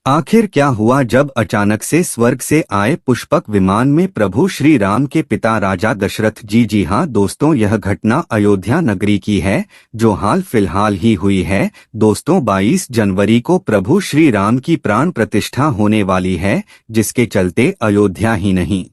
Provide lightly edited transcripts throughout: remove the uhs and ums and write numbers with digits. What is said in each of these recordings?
आखिर क्या हुआ जब अचानक से स्वर्ग से आए पुष्पक विमान में प्रभु श्री राम के पिता राजा दशरथ जी? जी हाँ दोस्तों, यह घटना अयोध्या नगरी की है जो हाल फिलहाल ही हुई है। दोस्तों 22 जनवरी को प्रभु श्री राम की प्राण प्रतिष्ठा होने वाली है, जिसके चलते अयोध्या ही नहीं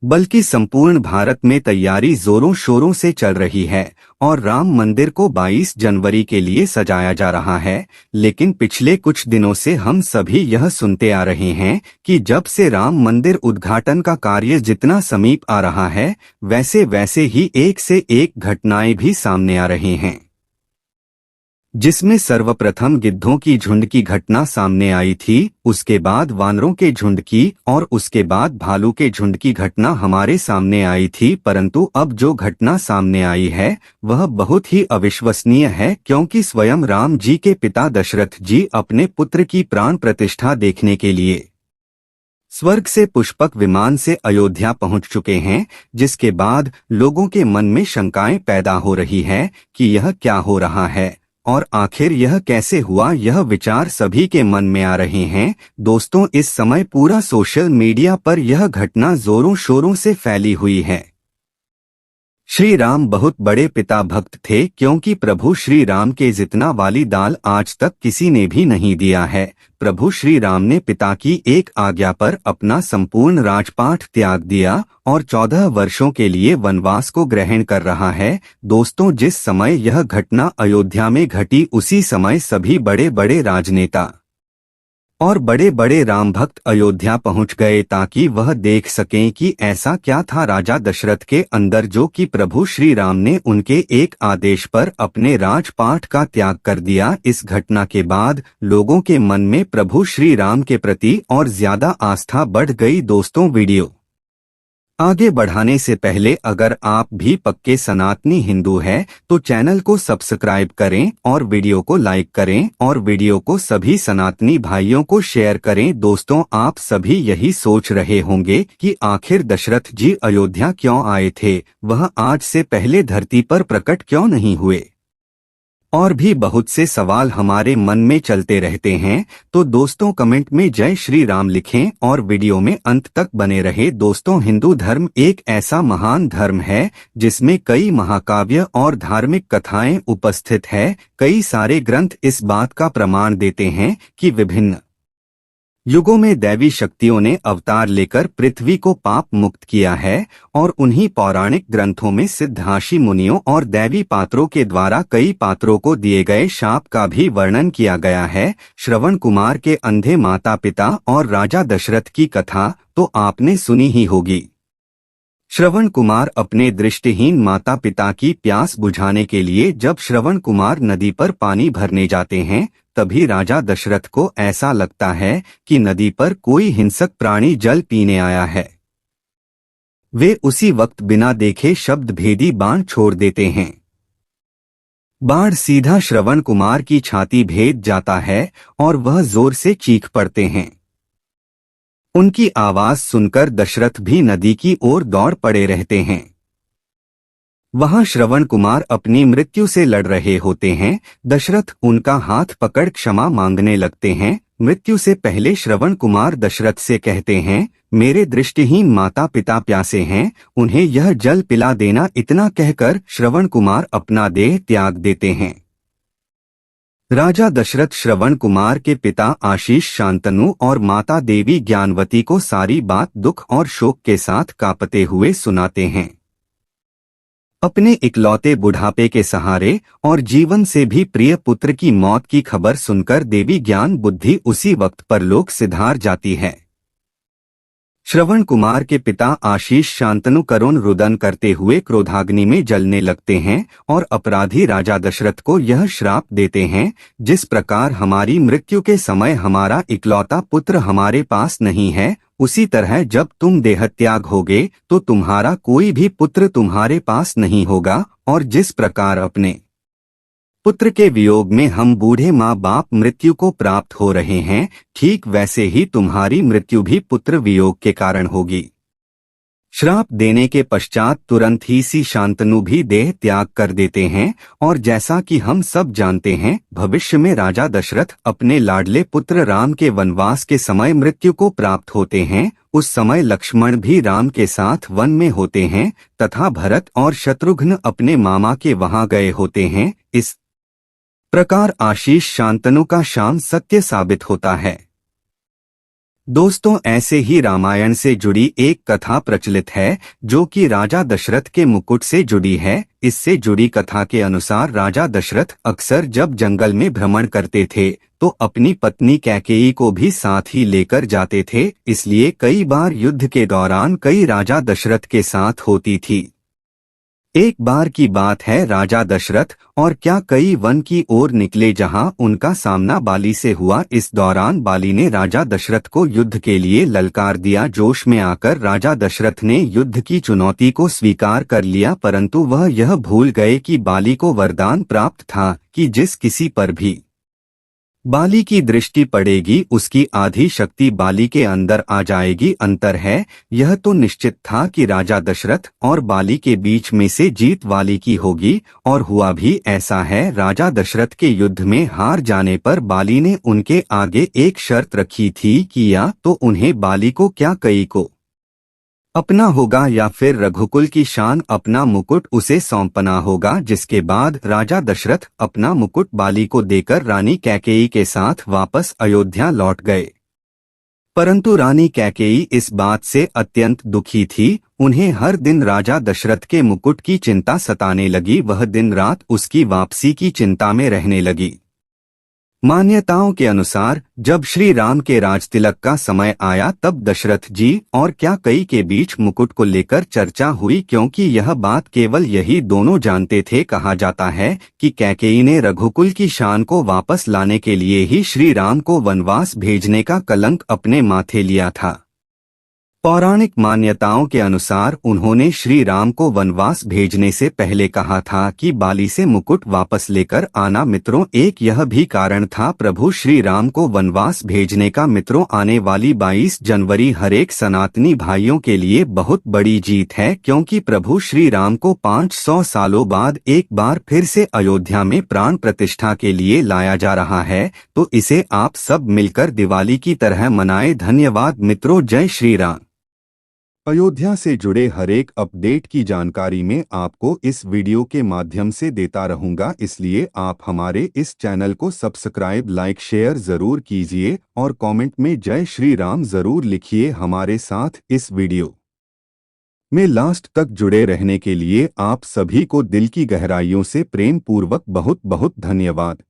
बल्कि संपूर्ण भारत में तैयारी जोरों शोरों से चल रही है और राम मंदिर को 22 जनवरी के लिए सजाया जा रहा है। लेकिन पिछले कुछ दिनों से हम सभी यह सुनते आ रहे हैं कि जब से राम मंदिर उद्घाटन का कार्य जितना समीप आ रहा है, वैसे वैसे ही एक से एक घटनाएं भी सामने आ रही हैं, जिसमें सर्वप्रथम गिद्धों की झुंड की घटना सामने आई थी, उसके बाद वानरों के झुंड की और उसके बाद भालू के झुंड की घटना हमारे सामने आई थी। परंतु अब जो घटना सामने आई है वह बहुत ही अविश्वसनीय है, क्योंकि स्वयं राम जी के पिता दशरथ जी अपने पुत्र की प्राण प्रतिष्ठा देखने के लिए स्वर्ग से पुष्पक विमान से अयोध्या पहुंच चुके हैं, जिसके बाद लोगों के मन में शंकाएं पैदा हो रही है कि यह क्या हो रहा है और आखिर यह कैसे हुआ। यह विचार सभी के मन में आ रहे हैं। दोस्तों इस समय पूरा सोशल मीडिया पर यह घटना जोरों शोरों से फैली हुई है। श्री राम बहुत बड़े पिता भक्त थे, क्योंकि प्रभु श्री राम के जितना वाली दाल आज तक किसी ने भी नहीं दिया है। प्रभु श्री राम ने पिता की एक आज्ञा पर अपना संपूर्ण राजपाट त्याग दिया और 14 वर्षों के लिए वनवास को ग्रहण कर रहा है। दोस्तों जिस समय यह घटना अयोध्या में घटी, उसी समय सभी बड़े बड़े राजनेता और बड़े बड़े राम भक्त अयोध्या पहुंच गए ताकि वह देख सकें कि ऐसा क्या था राजा दशरथ के अंदर, जो कि प्रभु श्री राम ने उनके एक आदेश पर अपने राजपाट का त्याग कर दिया। इस घटना के बाद लोगों के मन में प्रभु श्री राम के प्रति और ज्यादा आस्था बढ़ गई। दोस्तों वीडियो आगे बढ़ाने से पहले अगर आप भी पक्के सनातनी हिंदू हैं तो चैनल को सब्सक्राइब करें और वीडियो को लाइक करें और वीडियो को सभी सनातनी भाइयों को शेयर करें। दोस्तों आप सभी यही सोच रहे होंगे कि आखिर दशरथ जी अयोध्या क्यों आए थे, वह आज से पहले धरती पर प्रकट क्यों नहीं हुए, और भी बहुत से सवाल हमारे मन में चलते रहते हैं। तो दोस्तों कमेंट में जय श्री राम लिखें और वीडियो में अंत तक बने रहे। दोस्तों हिंदू धर्म एक ऐसा महान धर्म है जिसमें कई महाकाव्य और धार्मिक कथाएं उपस्थित है। कई सारे ग्रंथ इस बात का प्रमाण देते हैं कि विभिन्न युगों में दैवी शक्तियों ने अवतार लेकर पृथ्वी को पाप मुक्त किया है और उन्हीं पौराणिक ग्रंथों में सिद्धाशी मुनियों और दैवी पात्रों के द्वारा कई पात्रों को दिए गए शाप का भी वर्णन किया गया है। श्रवण कुमार के अंधे माता पिता और राजा दशरथ की कथा तो आपने सुनी ही होगी। श्रवण कुमार अपने दृष्टिहीन माता पिता की प्यास बुझाने के लिए जब श्रवण कुमार नदी पर पानी भरने जाते हैं, तभी राजा दशरथ को ऐसा लगता है कि नदी पर कोई हिंसक प्राणी जल पीने आया है। वे उसी वक्त बिना देखे शब्द भेदी बाण छोड़ देते हैं। बाण सीधा श्रवण कुमार की छाती भेद जाता है और वह जोर से चीख पड़ते हैं। उनकी आवाज सुनकर दशरथ भी नदी की ओर दौड़ पड़े रहते हैं। वहां श्रवण कुमार अपनी मृत्यु से लड़ रहे होते हैं। दशरथ उनका हाथ पकड़ क्षमा मांगने लगते हैं। मृत्यु से पहले श्रवण कुमार दशरथ से कहते हैं, मेरे दृष्टिहीन माता पिता प्यासे हैं, उन्हें यह जल पिला देना। इतना कहकर श्रवण कुमार अपना देह त्याग देते हैं। राजा दशरथ श्रवण कुमार के पिता आशीष शांतनु और माता देवी ज्ञानवती को सारी बात दुख और शोक के साथ कांपते हुए सुनाते हैं। अपने इकलौते बुढ़ापे के सहारे और जीवन से भी प्रिय पुत्र की मौत की खबर सुनकर देवी ज्ञान बुद्धि उसी वक्त परलोक सिधार जाती है। श्रवण कुमार के पिता आशीष शांतनु करुण रुदन करते हुए क्रोधाग्नि में जलने लगते हैं और अपराधी राजा दशरथ को यह श्राप देते हैं, जिस प्रकार हमारी मृत्यु के समय हमारा इकलौता पुत्र हमारे पास नहीं है, उसी तरह जब तुम देहत्याग होगे तो तुम्हारा कोई भी पुत्र तुम्हारे पास नहीं होगा। और जिस प्रकार अपने पुत्र के वियोग में हम बूढ़े माँ बाप मृत्यु को प्राप्त हो रहे हैं, ठीक वैसे ही तुम्हारी मृत्यु भी पुत्र वियोग के कारण होगी। श्राप देने के पश्चात तुरंत ही सी शांतनु भी देह त्याग कर देते हैं और जैसा कि हम सब जानते हैं, भविष्य में राजा दशरथ अपने लाडले पुत्र राम के वनवास के समय मृत्यु को प्राप्त होते हैं। उस समय लक्ष्मण भी राम के साथ वन में होते हैं तथा भरत और शत्रुघ्न अपने मामा के वहां गए होते हैं। इस प्रकार आशीष शांतनु का शाम सत्य साबित होता है। दोस्तों, ऐसे ही रामायण से जुड़ी एक कथा प्रचलित है जो कि राजा दशरथ के मुकुट से जुड़ी है। इससे जुड़ी कथा के अनुसार राजा दशरथ अक्सर जब जंगल में भ्रमण करते थे तो अपनी पत्नी कैकेयी को भी साथ ही लेकर जाते थे, इसलिए कई बार युद्ध के दौरान कई राजा दशरथ के साथ होती थी। एक बार की बात है, राजा दशरथ और क्या कई वन की ओर निकले जहां उनका सामना बाली से हुआ। इस दौरान बाली ने राजा दशरथ को युद्ध के लिए ललकार दिया। जोश में आकर राजा दशरथ ने युद्ध की चुनौती को स्वीकार कर लिया, परंतु वह यह भूल गए कि बाली को वरदान प्राप्त था कि जिस किसी पर भी बाली की दृष्टि पड़ेगी उसकी आधी शक्ति बाली के अंदर आ जाएगी। अंतर है, यह तो निश्चित था कि राजा दशरथ और बाली के बीच में से जीत बाली की होगी, और हुआ भी ऐसा है। राजा दशरथ के युद्ध में हार जाने पर बाली ने उनके आगे एक शर्त रखी थी कि या तो उन्हें बाली को क्या कई को अपना होगा या फिर रघुकुल की शान अपना मुकुट उसे सौंपना होगा। जिसके बाद राजा दशरथ अपना मुकुट बाली को देकर रानी कैकेयी के साथ वापस अयोध्या लौट गए। परंतु रानी कैकेयी इस बात से अत्यंत दुखी थी। उन्हें हर दिन राजा दशरथ के मुकुट की चिंता सताने लगी। वह दिन रात उसकी वापसी की चिंता में रहने लगी। मान्यताओं के अनुसार जब श्री राम के राजतिलक का समय आया तब दशरथ जी और क्या कई के बीच मुकुट को लेकर चर्चा हुई, क्योंकि यह बात केवल यही दोनों जानते थे। कहा जाता है कि कैकेयी ने रघुकुल की शान को वापस लाने के लिए ही श्री राम को वनवास भेजने का कलंक अपने माथे लिया था। पौराणिक मान्यताओं के अनुसार उन्होंने श्री राम को वनवास भेजने से पहले कहा था कि बाली से मुकुट वापस लेकर आना। मित्रों, एक यह भी कारण था प्रभु श्री राम को वनवास भेजने का। मित्रों, आने वाली 22 जनवरी हरेक सनातनी भाइयों के लिए बहुत बड़ी जीत है, क्योंकि प्रभु श्री राम को 500 सालों बाद एक बार फिर से अयोध्या में प्राण प्रतिष्ठा के लिए लाया जा रहा है। तो इसे आप सब मिलकर दिवाली की तरह मनाएं। धन्यवाद मित्रों, जय श्री राम। अयोध्या से जुड़े हरेक अपडेट की जानकारी में आपको इस वीडियो के माध्यम से देता रहूंगा, इसलिए आप हमारे इस चैनल को सब्सक्राइब, लाइक, शेयर जरूर कीजिए और कमेंट में जय श्री राम जरूर लिखिए। हमारे साथ इस वीडियो में लास्ट तक जुड़े रहने के लिए आप सभी को दिल की गहराइयों से प्रेम पूर्वक बहुत बहुत धन्यवाद।